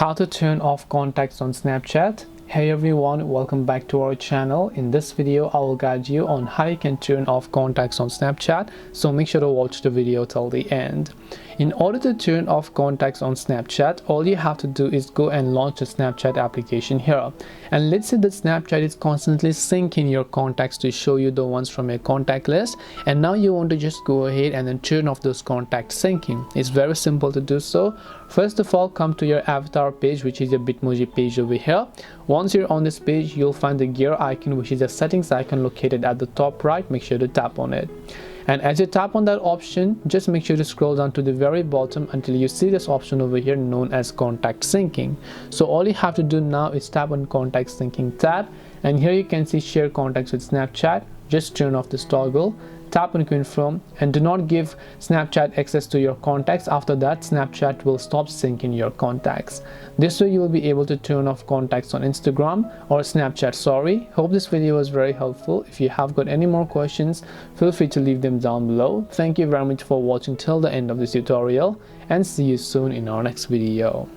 How to turn off contacts on Snapchat. Hey everyone, welcome back to our channel. In this video I will guide you on how you can turn off contacts on Snapchat, so make sure to watch the video till the end. In order to turn off contacts on Snapchat, all you have to do is go and launch the Snapchat application here. And let's say that Snapchat is constantly syncing your contacts to show you the ones from your contact list, and now you want to just go ahead and then turn off those contact syncing. It's very simple to do so. First of all, come to your avatar page, which is your Bitmoji page over here. Once you're on this page, you'll find the gear icon, which is a settings icon located at the top right. Make sure to tap on it. And as you tap on that option, just make sure to scroll down to the very bottom until you see this option over here known as contact syncing. So all you have to do now is tap on contact syncing tab, and here you can see share contacts with Snapchat. Just turn off this toggle, tap on confirm, and do not give Snapchat access to your contacts. After that, Snapchat will stop syncing your contacts. This way you will be able to turn off contacts on Instagram or Snapchat. Hope this video was very helpful. If you have got any more questions, feel free to leave them down below. Thank you very much for watching till the end of this tutorial, and see you soon in our next video.